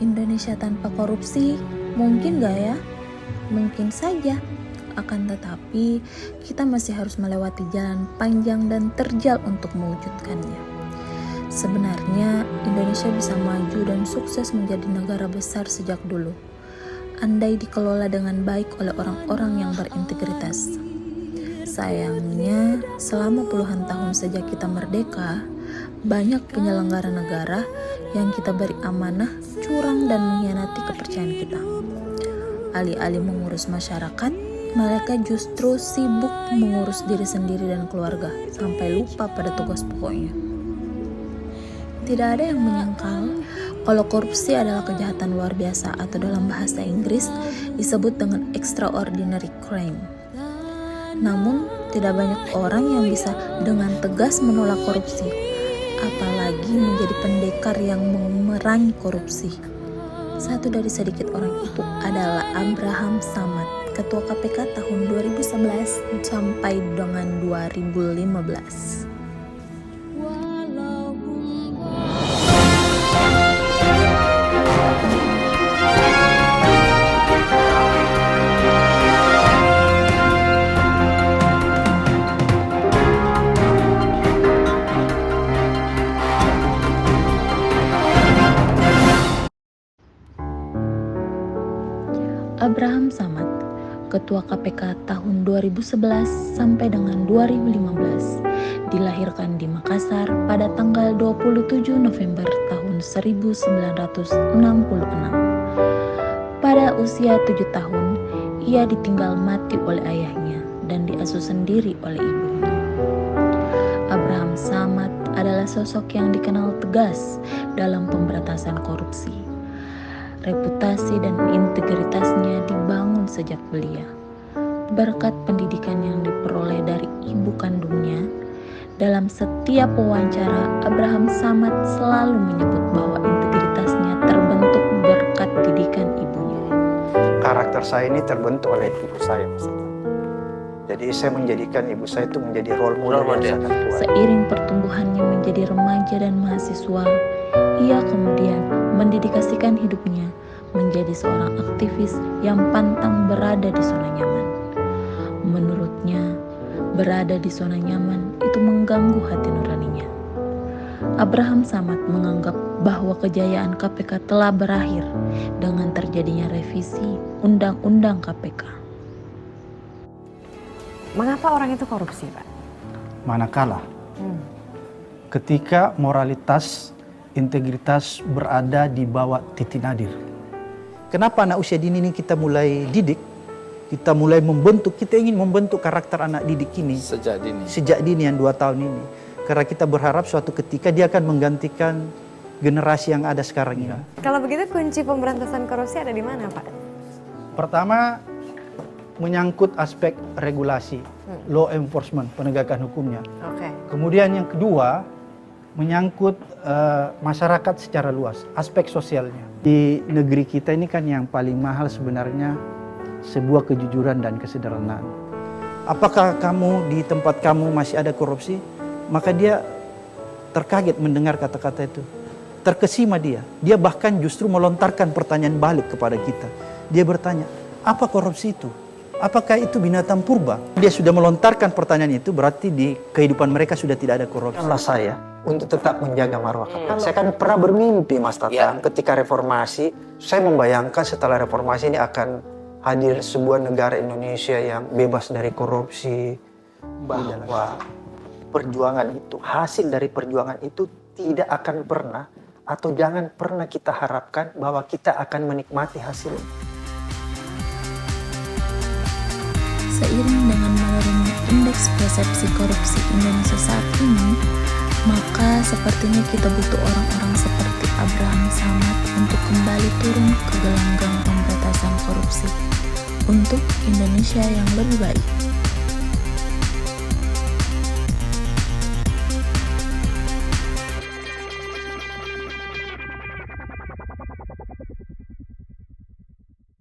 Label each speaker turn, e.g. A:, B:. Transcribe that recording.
A: Indonesia tanpa korupsi mungkin gak ya? Mungkin saja. Akan tetapi kita masih harus melewati jalan panjang dan terjal untuk mewujudkannya. Sebenarnya Indonesia bisa maju dan sukses menjadi negara besar sejak dulu, andai dikelola dengan baik oleh orang-orang yang berintegritas. Sayangnya, selama puluhan tahun sejak kita merdeka, banyak penyelenggara negara yang kita beri amanah curang dan mengkhianati kepercayaan kita. Alih-alih mengurus masyarakat, mereka justru sibuk mengurus diri sendiri dan keluarga sampai lupa pada tugas pokoknya. Tidak ada yang menyangkal kalau korupsi adalah kejahatan luar biasa atau dalam bahasa Inggris disebut dengan extraordinary crime. Namun, tidak banyak orang yang bisa dengan tegas menolak korupsi, apalagi menjadi pendekar yang memerangi korupsi. Satu dari sedikit orang itu adalah Abraham Samad, Ketua KPK tahun 2011 sampai dengan 2015. Abraham Samad, Ketua KPK tahun 2011 sampai dengan 2015, dilahirkan di Makassar pada tanggal 27 November tahun 1966. Pada usia 7 tahun, ia ditinggal mati oleh ayahnya dan diasuh sendiri oleh ibunya. Abraham Samad adalah sosok yang dikenal tegas dalam pemberantasan korupsi. Reputasi dan integritasnya dibangun sejak belia. Berkat pendidikan yang diperoleh dari ibu kandungnya, dalam setiap wawancara Abraham Samad selalu menyebut bahwa integritasnya terbentuk berkat didikan ibunya.
B: Karakter saya ini terbentuk oleh ibu saya, Mas. Jadi saya menjadikan ibu saya itu menjadi role model yang sangat kuat.
A: Seiring pertumbuhannya menjadi remaja dan mahasiswa, ia kemudian mendedikasikan hidupnya menjadi seorang aktivis yang pantang berada di zona nyaman. Menurutnya, berada di zona nyaman itu mengganggu hati nuraninya. Abraham Samad menganggap bahwa kejayaan KPK telah berakhir dengan terjadinya revisi Undang-Undang KPK.
C: Mengapa orang itu korupsi, Pak?
B: Manakala ketika moralitas, integritas berada di bawah titik nadir. Kenapa anak usia dini ini kita mulai didik, kita mulai membentuk, kita ingin membentuk karakter anak didik ini sejak dini yang 2 tahun ini. Karena kita berharap suatu ketika dia akan menggantikan generasi yang ada sekarang ini.
C: Kalau begitu kunci pemberantasan korupsi ada di mana, Pak?
B: Pertama, menyangkut aspek regulasi, law enforcement, penegakan hukumnya.
C: Oke.
B: Kemudian yang kedua, menyangkut masyarakat secara luas, aspek sosialnya. Di negeri kita ini kan yang paling mahal sebenarnya sebuah kejujuran dan kesederhanaan. Apakah kamu di tempat kamu masih ada korupsi? Maka dia terkaget mendengar kata-kata itu. Terkesima dia. Dia bahkan justru melontarkan pertanyaan balik kepada kita. Dia bertanya, apa korupsi itu? Apakah itu binatang purba? Dia sudah melontarkan pertanyaan itu, berarti di kehidupan mereka sudah tidak ada korupsi. Allah saya untuk tetap menjaga marwah KPK. Saya kan pernah bermimpi, Mas Tatang, ketika reformasi, saya membayangkan setelah reformasi ini akan hadir sebuah negara Indonesia yang bebas dari korupsi, bahwa perjuangan itu, hasil dari perjuangan itu tidak akan pernah atau jangan pernah kita harapkan bahwa kita akan menikmati hasilnya.
A: Seiring dengan menurunnya indeks persepsi korupsi Indonesia saat ini, maka sepertinya kita butuh orang-orang seperti Abraham Samad untuk kembali turun ke gelanggang pemberantasan korupsi untuk Indonesia yang lebih baik.